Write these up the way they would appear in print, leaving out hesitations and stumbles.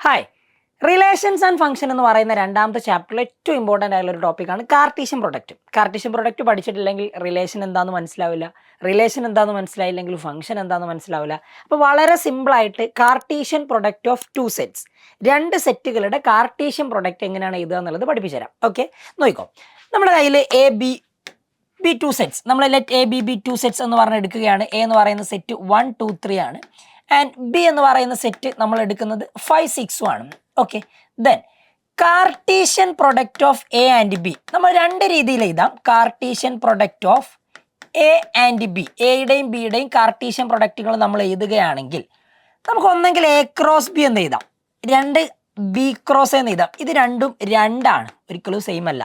Hi, relations and function എന്ന് പറയുന്ന രണ്ടാമത്തെ ചാപ്റ്ററിൽ ഏറ്റവും ഇമ്പോർട്ടൻ്റ് ആയിട്ടുള്ള ഒരു ടോപ്പിക്കാണ് കാർട്ടീഷ്യൻ പ്രൊഡക്റ്റ്. കാർട്ടീഷ്യൻ പ്രൊഡക്റ്റ് പഠിച്ചിട്ടില്ലെങ്കിൽ റിലേഷൻ എന്താണെന്ന് മനസ്സിലാവില്ല, റിലേഷൻ എന്താണെന്ന് മനസ്സിലായില്ലെങ്കിൽ ഫംഗ്ഷൻ എന്താണെന്ന് മനസ്സിലാവില്ല. അപ്പോൾ വളരെ സിമ്പിളായിട്ട് Cartesian product of two sets, രണ്ട് സെറ്റുകളുടെ കാർട്ടീഷ്യൻ പ്രൊഡക്റ്റ് എങ്ങനെയാണ് എഴുതുക എന്നുള്ളത് പഠിപ്പിച്ചു തരാം. ഓക്കെ, നോക്കിക്കോ. നമ്മുടെ കയ്യിൽ എ ബി ടു സെറ്റ്സ്, നമ്മൾ let A B two sets എന്ന് പറഞ്ഞ് എടുക്കുകയാണ്. എ എന്ന് പറയുന്ന സെറ്റ് 1, 2, 3 ആണ്. ആൻഡ് ബി എന്ന് പറയുന്ന സെറ്റ് നമ്മൾ എടുക്കുന്നത് 5, 6 ആണ്. Okay, then Cartesian product of A and B നമ്മൾ രണ്ട് രീതിയിൽ എഴുതാം. Cartesian product of A and B, എയുടെയും ബിയുടെയും കാർട്ടീഷ്യൻ പ്രൊഡക്റ്റുകൾ നമ്മൾ എഴുതുകയാണെങ്കിൽ നമുക്ക് ഒന്നെങ്കിൽ എ ക്രോസ് ബി എന്ന് എഴുതാം, രണ്ട് ബി ക്രോസ് എന്ന് എഴുതാം. ഇത് രണ്ടും രണ്ടാണ്, ഒരിക്കലും സെയിം അല്ല.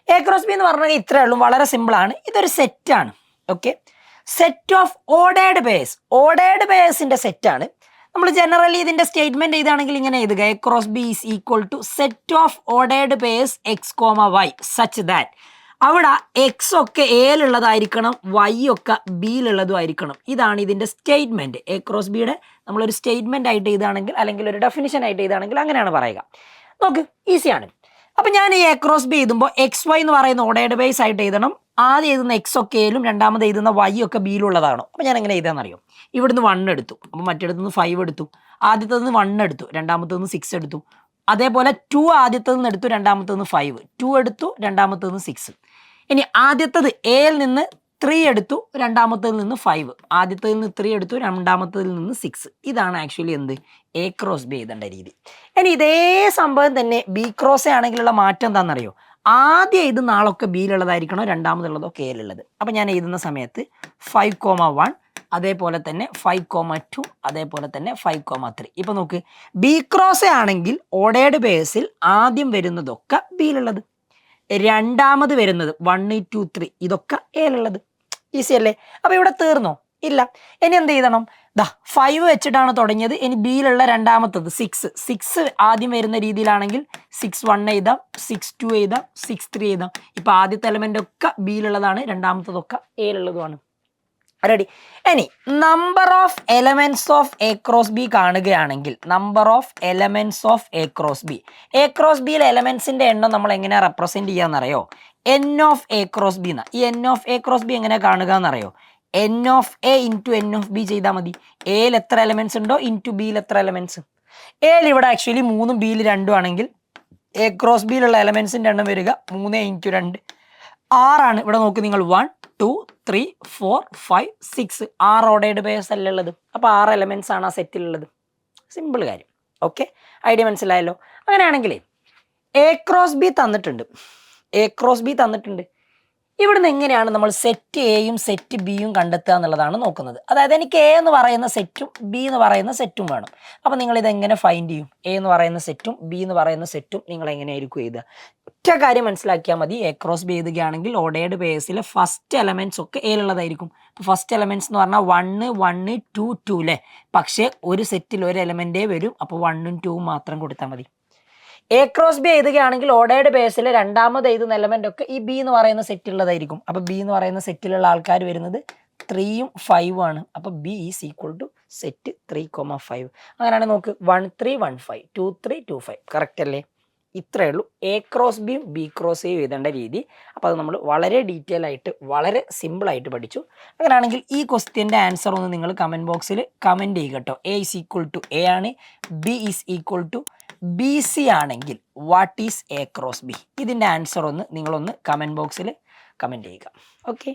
എ ക്രോസ് ബി എന്ന് പറഞ്ഞാൽ ഇത്രയേ ഉള്ളൂ, വളരെ സിമ്പിളാണ്. ഇതൊരു സെറ്റാണ്. Okay, set of ordered pairs, ordered പേയേഴ്സിന്റെ സെറ്റാണ്. നമ്മൾ ജനറലി ഇതിന്റെ സ്റ്റേറ്റ്മെന്റ് എഴുതുകയാണെങ്കിൽ ഇങ്ങനെ എഴുതുക: A cross B is equal to set of ordered pairs x comma y such that. അവിടെ എക്സ് ഒക്കെ എയിലുള്ളതായിരിക്കണം, വൈ ഒക്കെ ബിയിലുള്ളതും ആയിരിക്കണം. ഇതാണ് ഇതിന്റെ സ്റ്റേറ്റ്മെന്റ്. എ ക്രോസ് ബിയുടെ നമ്മളൊരു സ്റ്റേറ്റ്മെന്റ് ആയിട്ട് എഴുതുകയാണെങ്കിൽ, അല്ലെങ്കിൽ ഒരു ഡെഫിനിഷൻ ആയിട്ട് എഴുതുകയാണെങ്കിൽ അങ്ങനെയാണ് പറയുക. നോക്ക്, ഈസിയാണ്. അപ്പൊ ഞാൻ ഈ എ ക്രോസ് ബി എഴുതുമ്പോൾ എക്സ് വൈ എന്ന് പറയുന്ന ഓർഡേർഡ് ബേസ് ആയിട്ട് എഴുതണം. ആദ്യം എഴുതുന്ന എക്സ് ഒക്കെ എയിലും രണ്ടാമത് എഴുതുന്ന വൈ ഒക്കെ ബിയിലുള്ളതാണോ? അപ്പോൾ ഞാൻ എങ്ങനെ എഴുതാന്നറിയോ? ഇവിടുന്ന് 1 എടുത്തു, അപ്പോൾ മറ്റേടത്തുനിന്ന് 5 എടുത്തു. ആദ്യത്തേന്ന് 1 എടുത്തു, രണ്ടാമത്തേന്ന് 6 എടുത്തു. അതേപോലെ 2 ആദ്യത്തേന്ന് എടുത്തു, രണ്ടാമത്തേന്ന് 5, 2 എടുത്തു, രണ്ടാമത്തേന്ന് 6. ഇനി ആദ്യത്തത് എയിൽ നിന്ന് 3 എടുത്തു, രണ്ടാമത്തേതിൽ നിന്ന് 5, ആദ്യത്തേതിൽ നിന്ന് 3 എടുത്തു, രണ്ടാമത്തേതിൽ നിന്ന് 6. ഇതാണ് ആക്ച്വലി എന്ത് എ ക്രോസ് ബി എഴുതേണ്ട രീതി. ഇനി ഇതേ സംഭവം തന്നെ ബി ക്രോസ് ആണെങ്കിലുള്ള മാറ്റം എന്താണെന്നറിയോ? ആദ്യം എഴുതുന്ന ആളൊക്കെ ബിയിലുള്ളതായിരിക്കണോ, രണ്ടാമതുള്ളതൊക്കെ എയിലുള്ളത്. അപ്പം ഞാൻ എഴുതുന്ന സമയത്ത് 5,1, അതേപോലെ തന്നെ 5,2, അതേപോലെ തന്നെ 5,3. ഇപ്പം നോക്ക്, ബി ക്രോസ് ആണെങ്കിൽ ഓർഡേർഡ് ബേസിൽ ആദ്യം വരുന്നതൊക്കെ ബിയിലുള്ളത്, രണ്ടാമത് വരുന്നത് 1, 2, 3 ഇതൊക്കെ എയിലുള്ളത്. ഈസി അല്ലേ? അപ്പോൾ ഇവിടെ തീർന്നോ? ഇല്ല. ഇനി എന്ത് ചെയ്യണം? 5 വെച്ചിട്ടാണ് തുടങ്ങിയത്. ഇനി ബിയിലുള്ള രണ്ടാമത്തത് 6 ആദ്യം വരുന്ന രീതിയിലാണെങ്കിൽ 6,1 എഴുതാം, 6,2 എഴുതാം, 6,3 എഴുതാം. ഇപ്പം ആദ്യത്തെ എലമെൻ്റ് ഒക്കെ ബിയിലുള്ളതാണ്, രണ്ടാമത്തതൊക്കെ എയിലുള്ളതുമാണ്. റെഡി? ഇനി number of elements of A cross B കാണുകയാണെങ്കിൽ, number of elements of A cross B, A cross ബിയിലെ എലമെന്റ്സിന്റെ എണ്ണം നമ്മൾ എങ്ങനെയാണ് റെപ്രസെന്റ് ചെയ്യാന്നറിയോ? N of A cross B എന്ന. ഈ N of A cross B എങ്ങനെ കാണുക എന്നറിയോ? N of A into N of B ചെയ്താൽ മതി. എയിൽ എത്ര എലമെന്റ്സ് ഉണ്ടോ ഇൻറ്റു ബിയിൽ എത്ര എലമെന്റ്സ്. എയിൽ ഇവിടെ ആക്ച്വലി 3ഉം ബിയിൽ 2ഉം ആണെങ്കിൽ എ ക്രോസ് ബിയിലുള്ള എലമെന്റ്സിന്റെ എണ്ണം വരിക 3 ഇൻറ്റു 2 6ആണ്. ഇവിടെ നോക്ക് നിങ്ങൾ, 1, 2, 3, 4, 5, 6 6 ഓർഡേർഡ് പേയേഴ്സ് അല്ലേ ഉള്ളത്. അപ്പോൾ 6 എലമെന്റ്സ് ആണ് ആ സെറ്റിലുള്ളത്. സിമ്പിൾ കാര്യം. ഓക്കെ, ഐഡിയ മനസ്സിലായല്ലോ? അങ്ങനെയാണെങ്കിലേ എ ക്രോസ് ബി തന്നിട്ടുണ്ട്, എ ക്രോസ് ബി തന്നിട്ടുണ്ട്. ഇവിടുന്ന് എങ്ങനെയാണ് നമ്മൾ സെറ്റ് എയും സെറ്റ് ബിയും കണ്ടെത്തുക എന്നുള്ളതാണ് നോക്കുന്നത്. അതായത് എനിക്ക് എ എന്ന് പറയുന്ന സെറ്റും ബി എന്ന് പറയുന്ന സെറ്റും വേണം. അപ്പോൾ നിങ്ങൾ ഇതെങ്ങനെ ഫൈൻഡ് ചെയ്യും? എ എന്ന് പറയുന്ന സെറ്റും ബി എന്ന് പറയുന്ന സെറ്റും നിങ്ങൾ എങ്ങനെയായിരിക്കും എഴുതുക? ഒറ്റ കാര്യം മനസ്സിലാക്കിയാൽ മതി. എ ക്രോസ് ബി എഴുതുകയാണെങ്കിൽ ഓർഡേർഡ് പേയേഴ്സിലെ ഫസ്റ്റ് എലമെന്റ്സ് ഒക്കെ എയിലുള്ളതായിരിക്കും. ഇപ്പോൾ ഫസ്റ്റ് എലമെന്റ്സ് എന്ന് പറഞ്ഞാൽ 1, 1, 2, 2 അല്ലേ? പക്ഷേ ഒരു സെറ്റിൽ ഒരു എലമെന്റേ വരും, അപ്പോൾ 1ഉം 2ഉം മാത്രം കൊടുത്താൽ മതി. എ ക്രോസ് ബി എഴുതുകയാണെങ്കിൽ ഓർഡേർഡ് ബേസിൽ രണ്ടാമത് എഴുതുന്ന എലമെന്റ് ഒക്കെ ഈ ബി എന്ന് പറയുന്ന സെറ്റിലുള്ളതായിരിക്കും. അപ്പോൾ ബി എന്ന് പറയുന്ന സെറ്റിലുള്ള ആൾക്കാർ വരുന്നത് 3ഉം 5ഉം ആണ്. അപ്പോൾ B is equal to set 3,5. അങ്ങനെയാണ് നോക്ക്, 1, 3, 1, 5, 2, 3, 2, 5. കറക്റ്റ് അല്ലേ? ഇത്രയേ ഉള്ളൂ എ ക്രോസ് ബിയും ബി ക്രോസ് എയും എഴുതേണ്ട രീതി. അപ്പോൾ അത് നമ്മൾ വളരെ ഡീറ്റെയിൽ ആയിട്ട്, വളരെ സിമ്പിളായിട്ട് പഠിച്ചു. അങ്ങനെയാണെങ്കിൽ ഈ ക്വസ്റ്റ്യൻ്റെ ആൻസർ ഒന്ന് നിങ്ങൾ കമൻറ്റ് ബോക്സിൽ കമൻറ്റ് ചെയ്യുക കേട്ടോ. A is equal to A ആണ്, B is equal to B C ആണെങ്കിൽ what is A cross B? ഇതിൻ്റെ ആൻസർ ഒന്ന് നിങ്ങളൊന്ന് കമൻറ്റ് ബോക്സിൽ കമൻറ്റ് ചെയ്യുക. ഓക്കെ.